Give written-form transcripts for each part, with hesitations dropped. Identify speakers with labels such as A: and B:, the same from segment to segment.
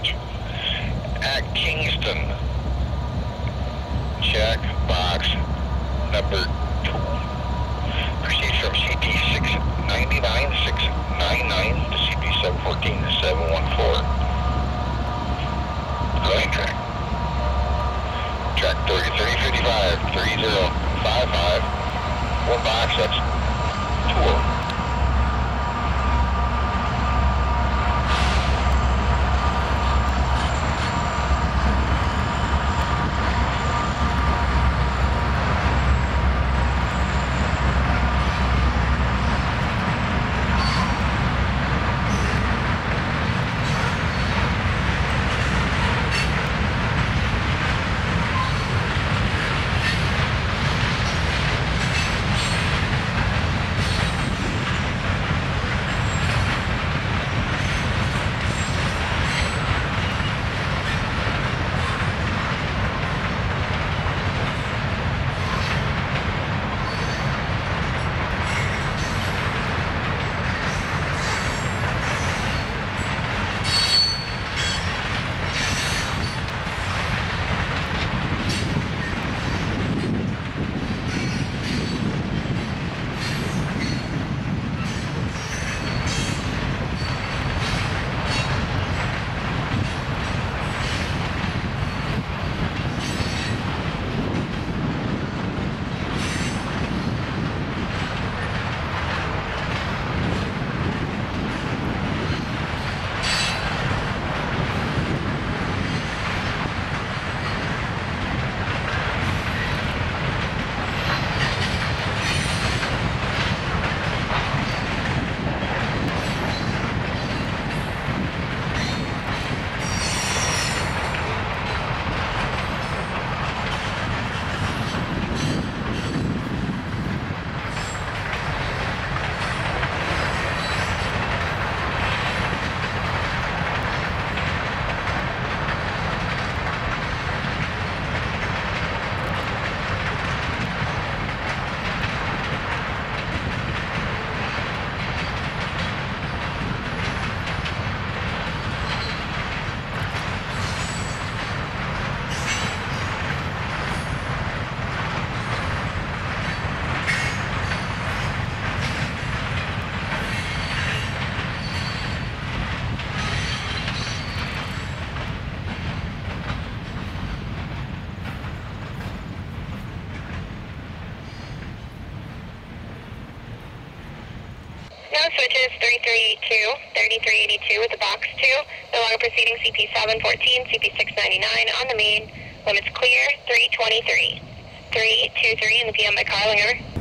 A: gauge. At Kingston, check box number 2. Proceeds from CP 699, 699 to CP 714 to 714. Going track. Track 3055, 3055. One box, that's 2.
B: Now switches 3382, 3382 with the box 2. No longer proceeding CP 714, CP 699 on the main. Limits clear 323. 323 in the PM by Carlinger.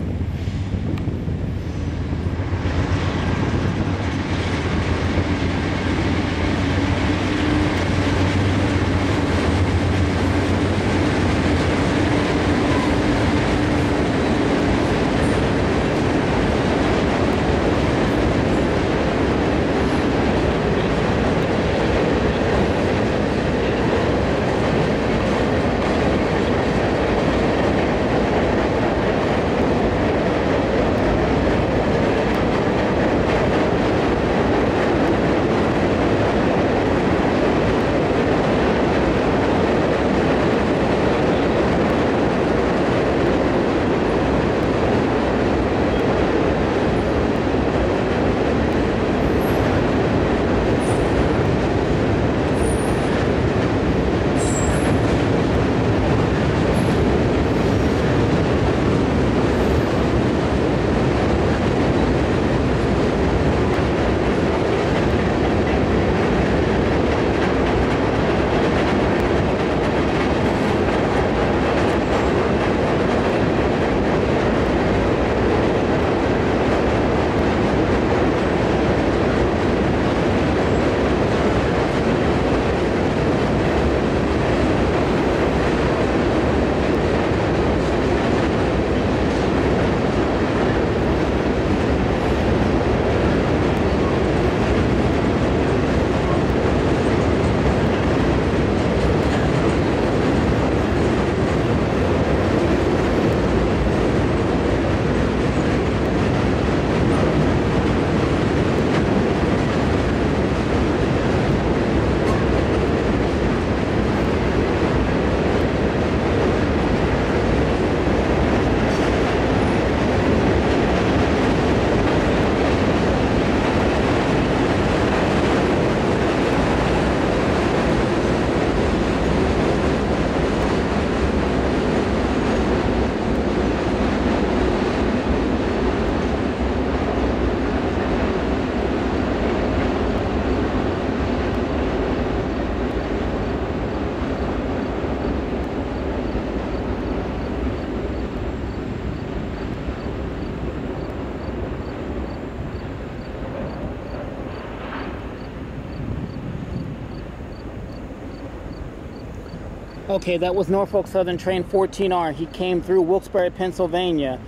C: Okay, that was Norfolk Southern Train 14R. He came through Wilkes-Barre, Pennsylvania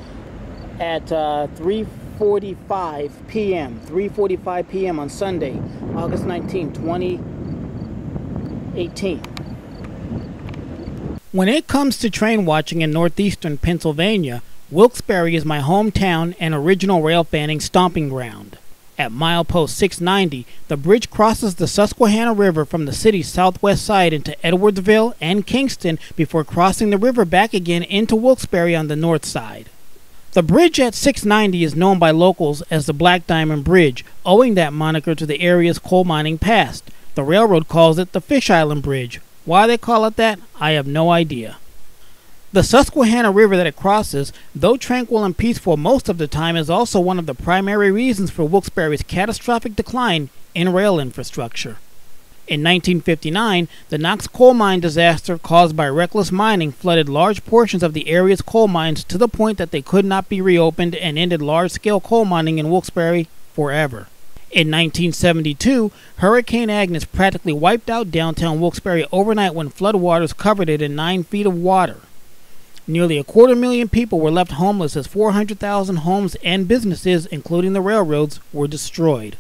C: at 3:45 p.m. 3:45 p.m. on Sunday, August 19, 2018. When it comes to train watching in northeastern Pennsylvania, Wilkes-Barre is my hometown and original rail fanning stomping ground. At milepost 690, the bridge crosses the Susquehanna River from the city's southwest side into Edwardsville and Kingston before crossing the river back again into Wilkes-Barre on the north side. The bridge at 690 is known by locals as the Black Diamond Bridge, owing that moniker to the area's coal mining past. The railroad calls it the Fish Island Bridge. Why they call it that, I have no idea. The Susquehanna River that it crosses, though tranquil and peaceful most of the time, is also one of the primary reasons for Wilkes-Barre's catastrophic decline in rail infrastructure. In 1959, the Knox coal mine disaster caused by reckless mining flooded large portions of the area's coal mines to the point that they could not be reopened and ended large-scale coal mining in Wilkes-Barre forever. In 1972, Hurricane Agnes practically wiped out downtown Wilkes-Barre overnight when floodwaters covered it in 9 feet of water. Nearly 250,000 people were left homeless as 400,000 homes and businesses, including the railroads, were destroyed.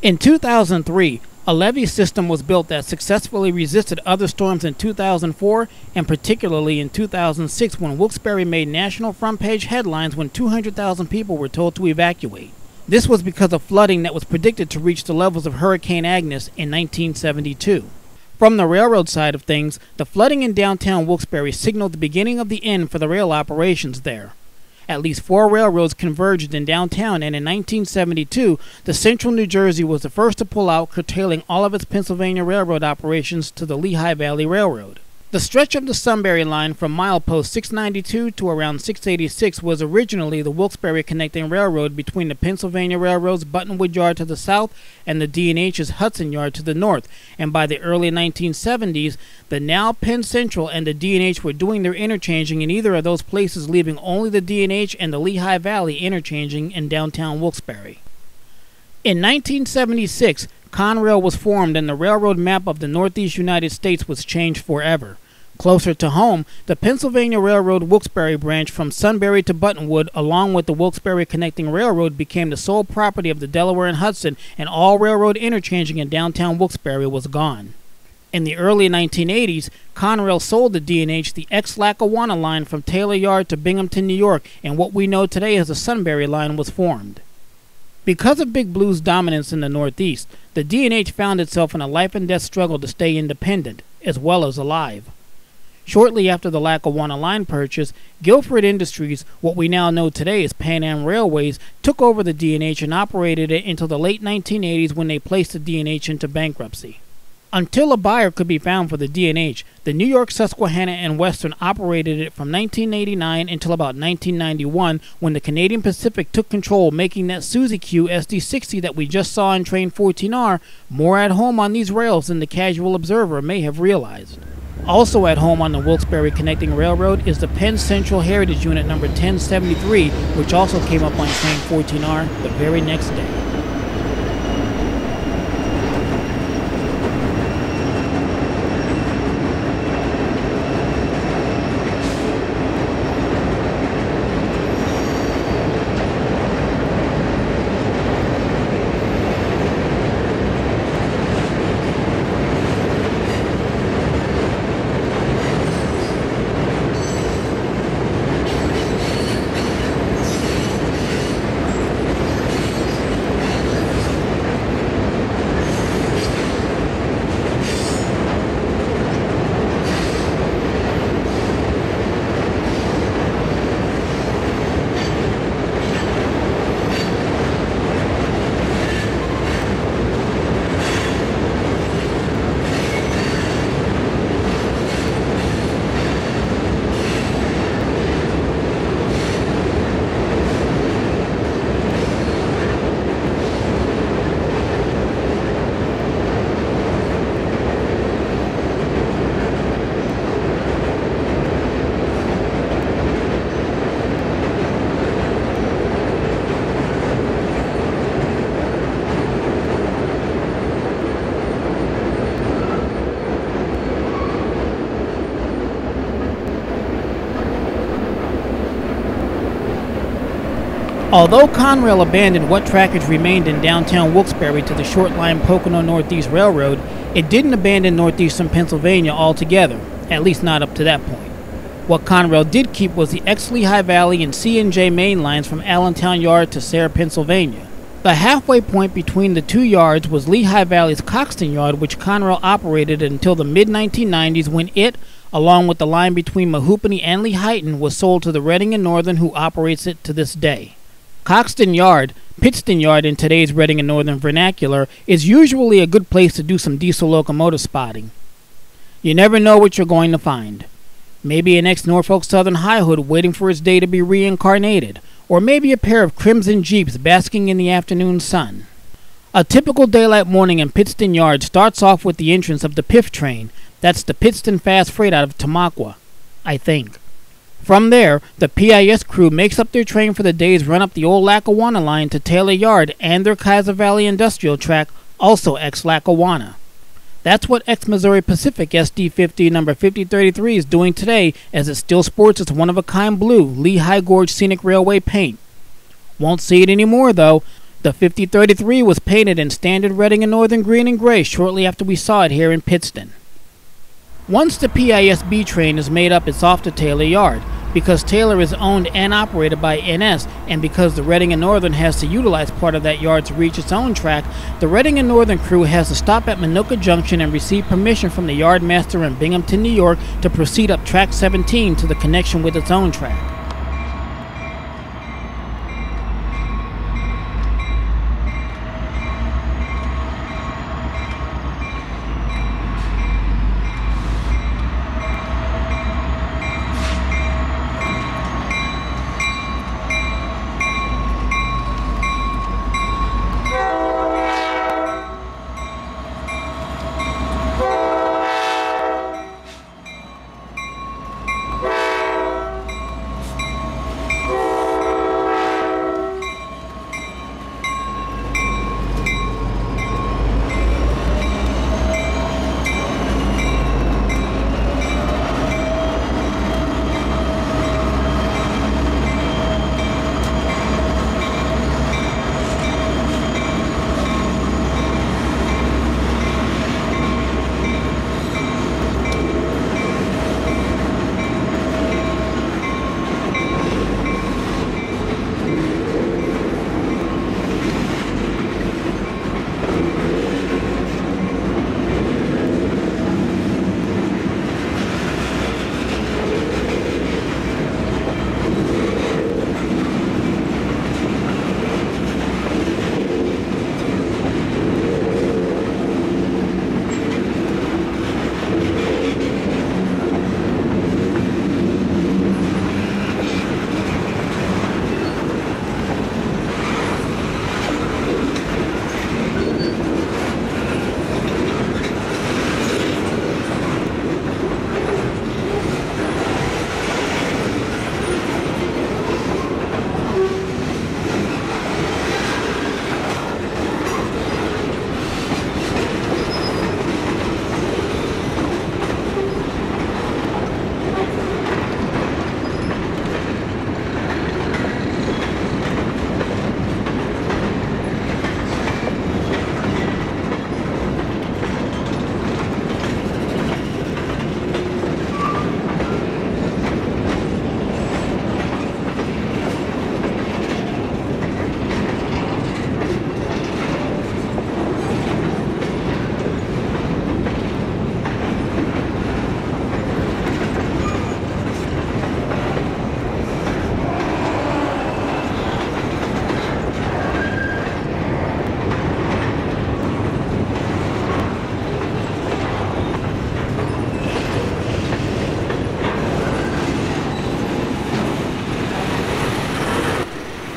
C: In 2003, a levee system was built that successfully resisted other storms in 2004 and particularly in 2006 when Wilkes-Barre made national front-page headlines when 200,000 people were told to evacuate. This was because of flooding that was predicted to reach the levels of Hurricane Agnes in 1972. From the railroad side of things, the flooding in downtown Wilkes-Barre signaled the beginning of the end for the rail operations there. At least 4 railroads converged in downtown, and in 1972, the Central New Jersey was the first to pull out, curtailing all of its Pennsylvania railroad operations to the Lehigh Valley Railroad. The stretch of the Sunbury line from milepost 692 to around 686 was originally the Wilkes-Barre connecting railroad between the Pennsylvania Railroad's Buttonwood Yard to the south and the D&H's Hudson Yard to the north, and by the early 1970s, the now Penn Central and the D&H were doing their interchanging in either of those places, leaving only the D&H and the Lehigh Valley interchanging in downtown Wilkes-Barre. In 1976, Conrail was formed and the railroad map of the Northeast United States was changed forever. Closer to home, the Pennsylvania Railroad Wilkes-Barre branch from Sunbury to Buttonwood, along with the Wilkes-Barre Connecting Railroad, became the sole property of the Delaware and Hudson, and all railroad interchanging in downtown Wilkes-Barre was gone. In the early 1980s, Conrail sold to D&H the ex-Lackawanna line from Taylor Yard to Binghamton, New York, and what we know today as the Sunbury line was formed. Because of Big Blue's dominance in the Northeast, the D&H found itself in a life-and-death struggle to stay independent, as well as alive. Shortly after the Lackawanna line purchase, Guilford Industries, what we now know today as Pan Am Railways, took over the D&H and operated it until the late 1980s when they placed the D&H into bankruptcy. Until a buyer could be found for the D&H, the New York, Susquehanna, and Western operated it from 1989 until about 1991 when the Canadian Pacific took control, making that Suzy Q SD60 that we just saw in Train 14R more at home on these rails than the casual observer may have realized. Also at home on the Wilkes-Barre Connecting Railroad is the Penn Central Heritage Unit number 1073, which also came up on Train 14R the very next day. Although Conrail abandoned what trackage remained in downtown Wilkes-Barre to the short line Pocono Northeast Railroad, it didn't abandon northeastern Pennsylvania altogether, at least not up to that point. What Conrail did keep was the X-Lehigh Valley and C&J main lines from Allentown Yard to Sayre, Pennsylvania. The halfway point between the two yards was Lehigh Valley's Coxton Yard, which Conrail operated until the mid-1990s when it, along with the line between Mahoopany and Lehighton, was sold to the Reading and Northern, who operates it to this day. Coxton Yard, Pittston Yard in today's Reading and Northern vernacular, is usually a good place to do some diesel locomotive spotting. You never know what you're going to find. Maybe an ex-Norfolk Southern high hood waiting for its day to be reincarnated, or maybe a pair of crimson Jeeps basking in the afternoon sun. A typical daylight morning in Pittston Yard starts off with the entrance of the PIF train. That's the Pittston Fast Freight out of Tamaqua, I think. From there, the PIS crew makes up their train for the day's run up the old Lackawanna line to Taylor Yard and their Kaiser Valley Industrial Track, also ex-Lackawanna. That's what ex-Missouri Pacific SD50 number 5033 is doing today, as it still sports its one-of-a-kind blue Lehigh Gorge Scenic Railway paint. Won't see it anymore, though. The 5033 was painted in standard Reading and Northern green and gray shortly after we saw it here in Pittston. Once the PIS-B train is made up, it's off to Taylor Yard. Because Taylor is owned and operated by NS, and because the Reading and Northern has to utilize part of that yard to reach its own track, the Reading and Northern crew has to stop at Minooka Junction and receive permission from the yard master in Binghamton, New York, to proceed up Track 17 to the connection with its own track.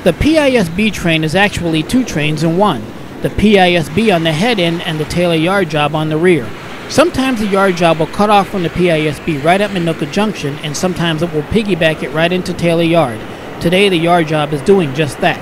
C: The PIS-B train is actually two trains in one, the PIS-B on the head end and the Taylor Yard job on the rear. Sometimes the yard job will cut off from the PIS-B right at Minooka Junction, and sometimes it will piggyback it right into Taylor Yard. Today the yard job is doing just that.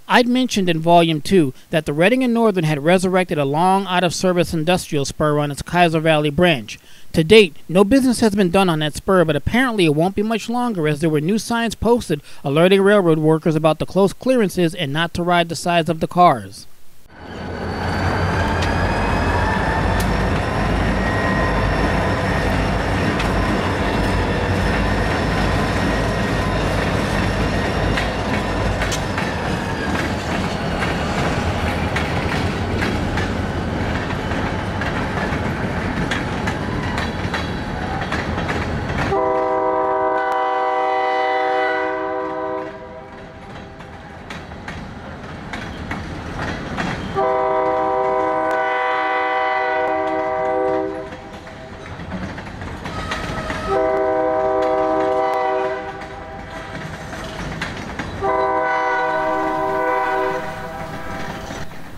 C: I'd mentioned in Volume 2 that the Reading and Northern had resurrected a long out-of-service industrial spur on its Kaiser Valley branch. To date, no business has been done on that spur, but apparently it won't be much longer, as there were new signs posted alerting railroad workers about the close clearances and not to ride the sides of the cars.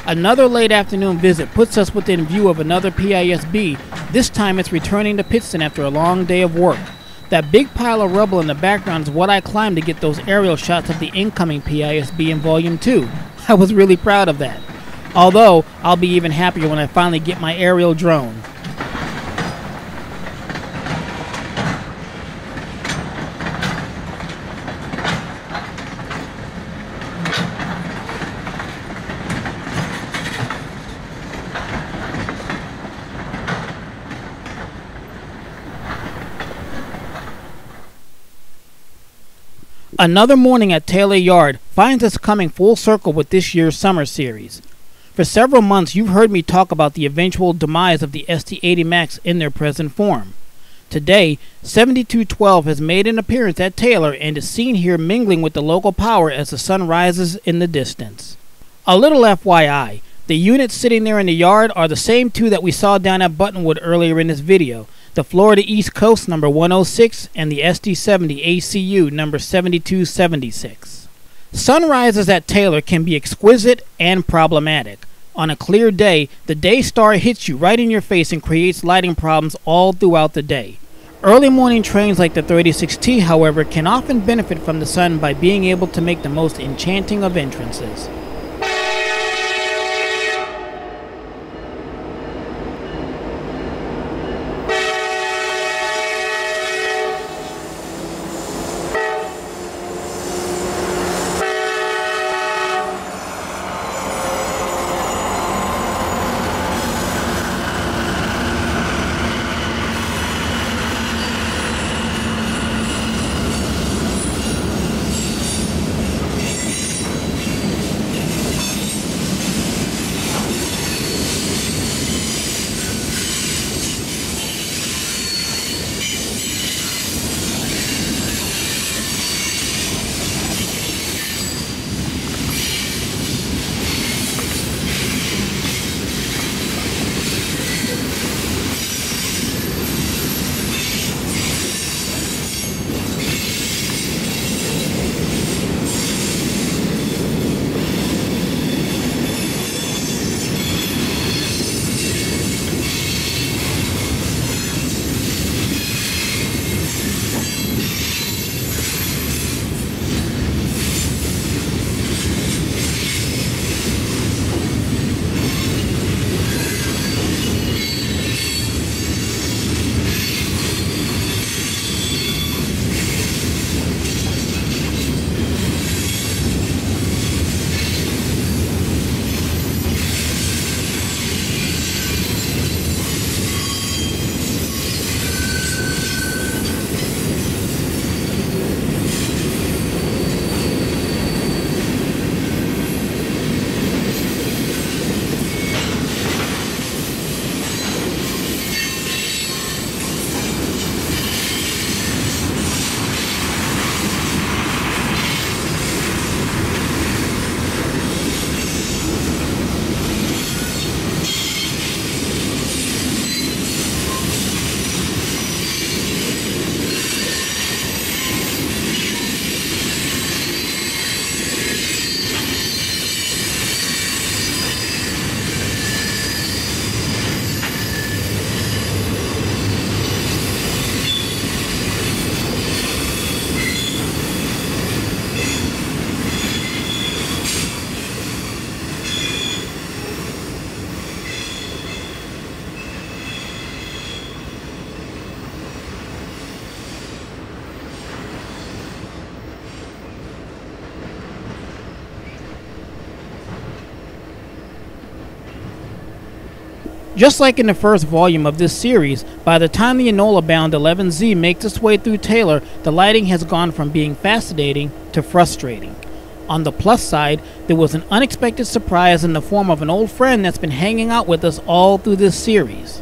C: Another late afternoon visit puts us within view of another PISB. This time it's returning to Pittston after a long day of work. That big pile of rubble in the background is what I climbed to get those aerial shots of the incoming PISB in Volume 2. I was really proud of that. Although, I'll be even happier when I finally get my aerial drone. Another morning at Taylor Yard finds us coming full circle with this year's summer series. For several months you've heard me talk about the eventual demise of the ST-80 Max in their present form. Today, 7212 has made an appearance at Taylor and is seen here mingling with the local power as the sun rises in the distance. A little FYI, the units sitting there in the yard are the same two that we saw down at Buttonwood earlier in this video. The Florida East Coast number 106 and the SD-70 ACU number 7276. Sunrises at Taylor can be exquisite and problematic. On a clear day, the day star hits you right in your face and creates lighting problems all throughout the day. Early morning trains like the 36T, however, can often benefit from the sun by being able to make the most enchanting of entrances. Just like in the first volume of this series, by the time the Enola-bound 11Z makes its way through Taylor, the lighting has gone from being fascinating to frustrating. On the plus side, there was an unexpected surprise in the form of an old friend that's been hanging out with us all through this series.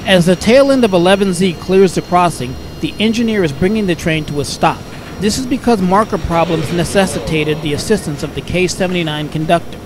C: As the tail end of 11Z clears the crossing, the engineer is bringing the train to a stop. This is because marker problems necessitated the assistance of the K-79 conductor.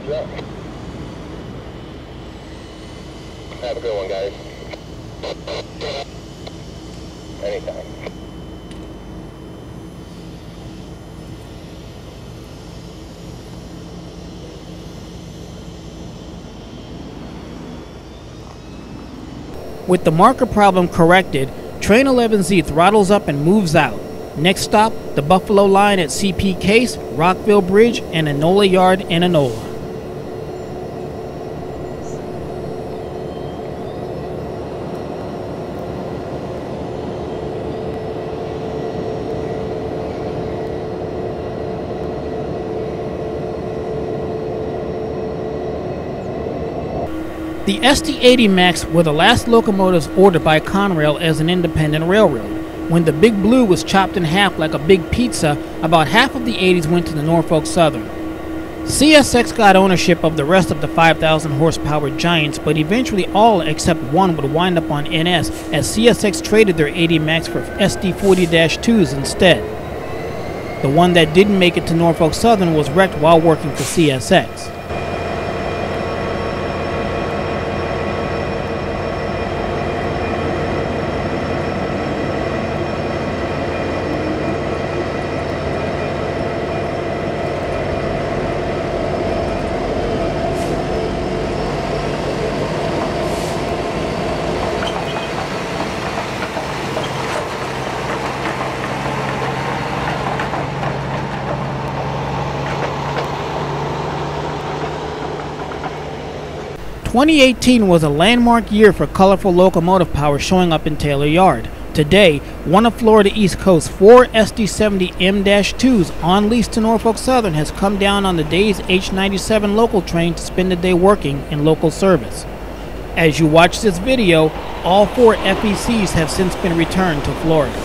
A: Heads up. Have a good one, guys. Anytime.
C: With the marker problem corrected, Train 11Z throttles up and moves out. Next stop, the Buffalo line at CP Case, Rockville Bridge, and Enola Yard in Enola. The SD-80 Max were the last locomotives ordered by Conrail as an independent railroad. When the Big Blue was chopped in half like a big pizza, about half of the 80s went to the Norfolk Southern. CSX got ownership of the rest of the 5,000 horsepower giants, but eventually all except one would wind up on NS, as CSX traded their 80 Max for SD-40-2s instead. The one that didn't make it to Norfolk Southern was wrecked while working for CSX. "2018 was a landmark year for colorful locomotive power showing up in Taylor Yard. Today, one of Florida East Coast's 4 SD-70 M-2s on lease to Norfolk Southern has come down on the day's H97 local train to spend the day working in local service. As you watch this video, all 4 FECs have since been returned to Florida.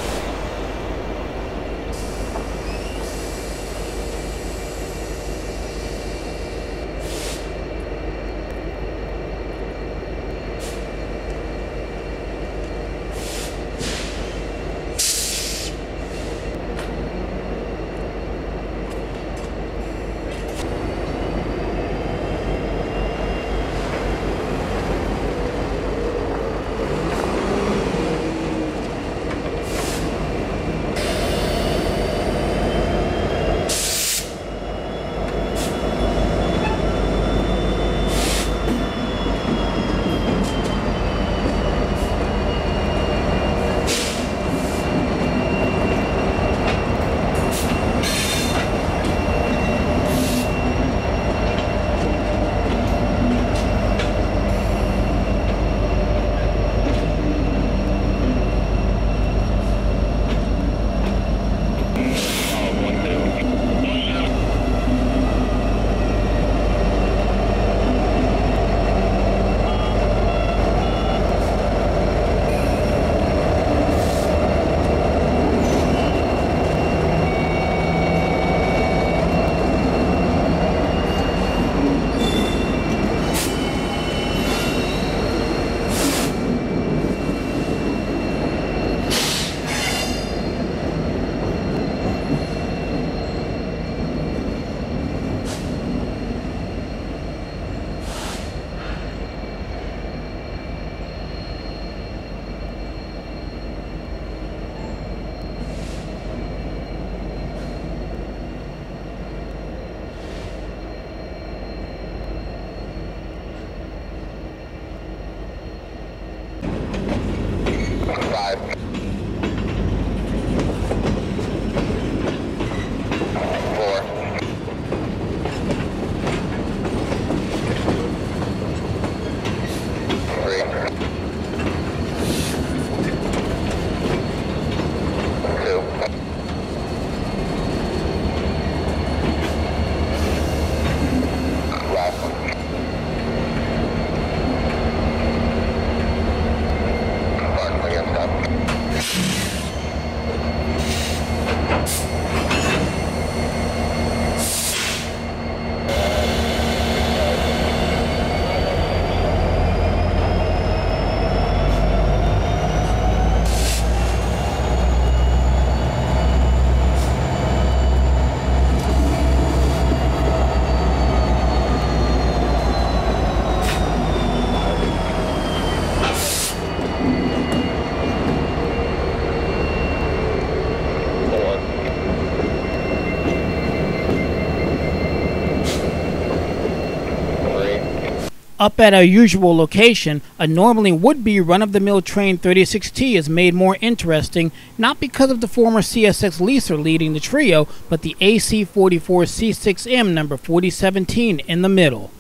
C: Up at our usual location, a normally would-be run-of-the-mill train 36T is made more interesting, not because of the former CSX leaser leading the trio, but the AC-44C6M number 4017 in the middle.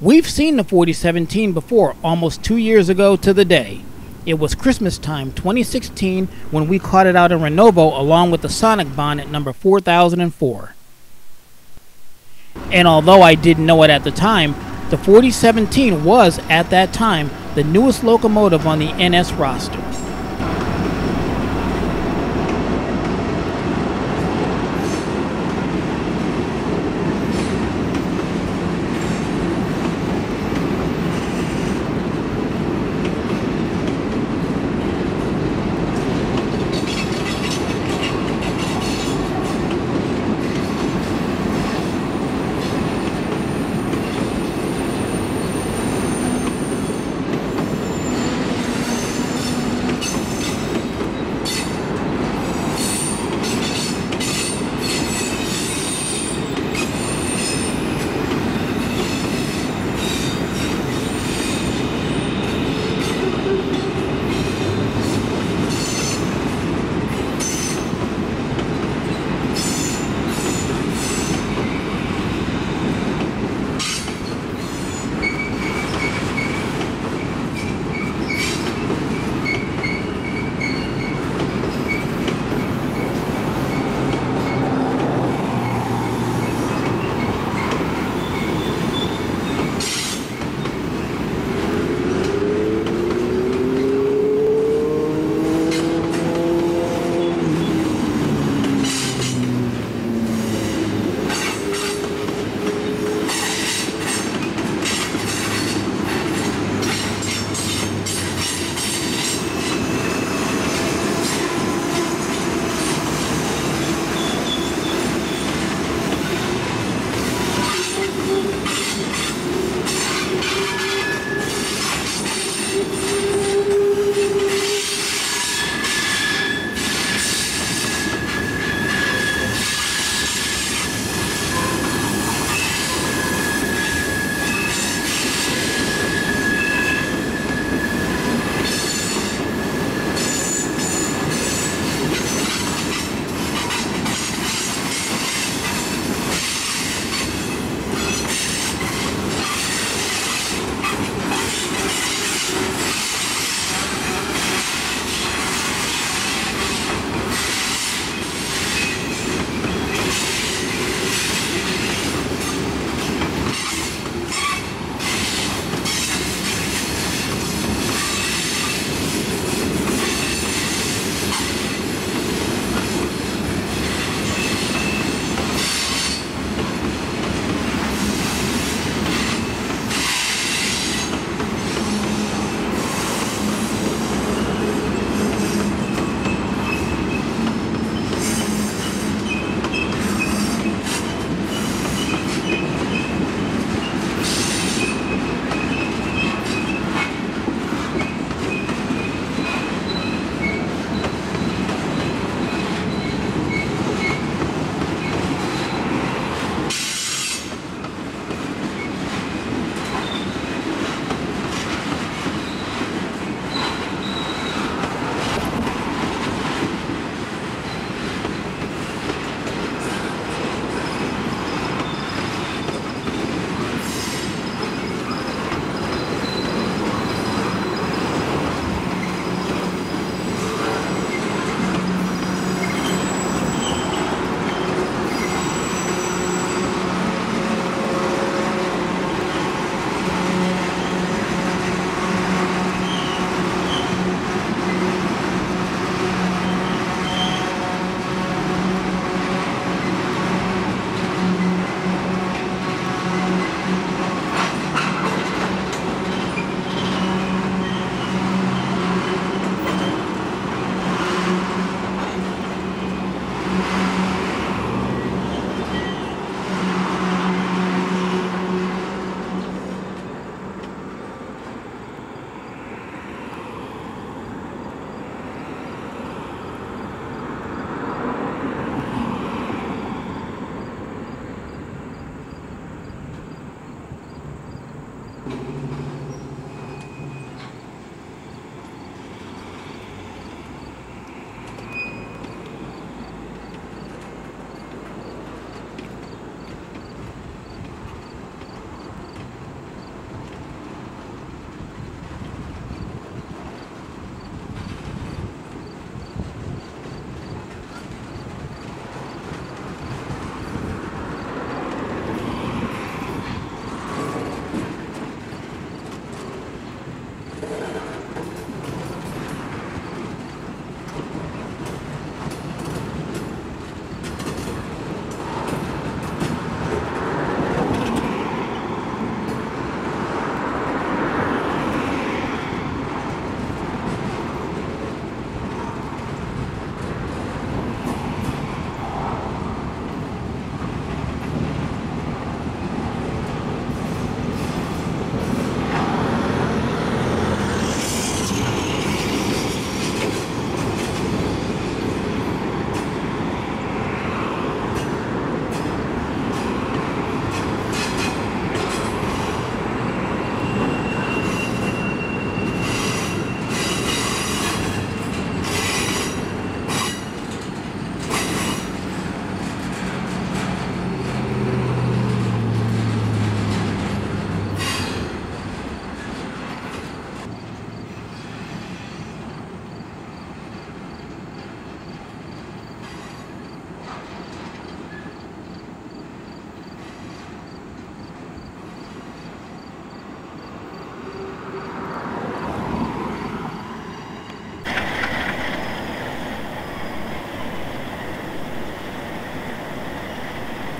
C: We've seen the 4017 before, almost 2 years ago to the day. It was Christmas time 2016 when we caught it out in Renovo along with the Sonic Bonnet number 4004. And although I didn't know it at the time, the 4017 was, at that time, the newest locomotive on the NS roster.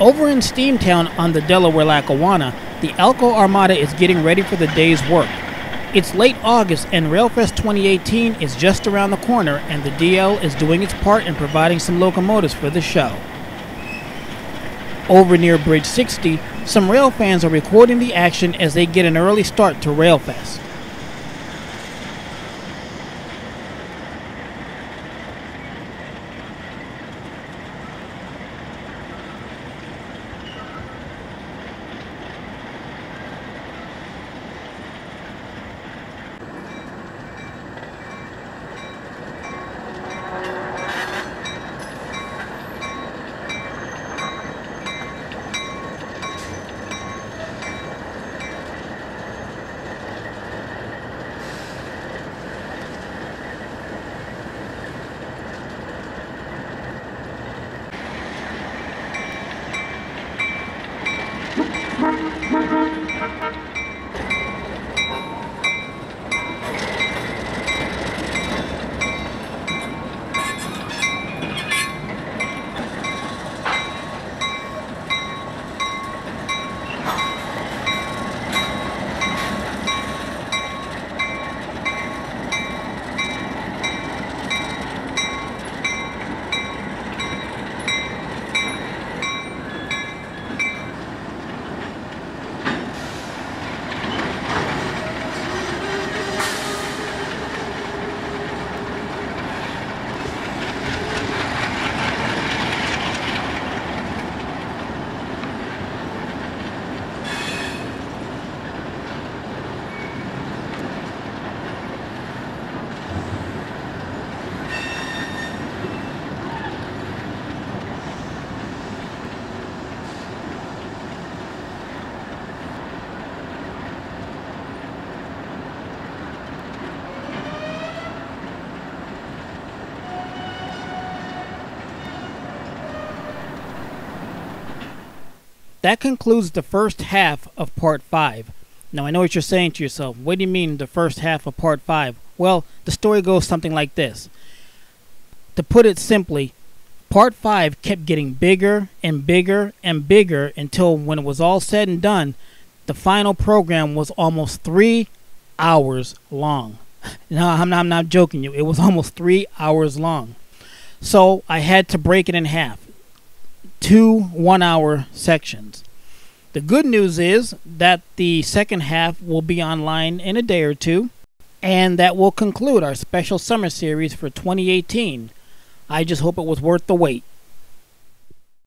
C: Over in Steamtown on the Delaware-Lackawanna, the Alco Armada is getting ready for the day's work. It's late August and Railfest 2018 is just around the corner, and the DL is doing its part in providing some locomotives for the show. Over near Bridge 60, some rail fans are recording the action as they get an early start to Railfest. That concludes the first half of Part 5. Now I know what you're saying to yourself. What do you mean the first half of Part 5? Well, the story goes something like this. To put it simply, Part 5 kept getting bigger and bigger and bigger until when it was all said and done, the final program was almost 3 hours long. No, I'm not joking you. It was almost 3 hours long. So I had to break it in half. 2 one-hour sections. The good news is that the second half will be online in a day or two, and that will conclude our special summer series for 2018. I just hope it was worth the wait.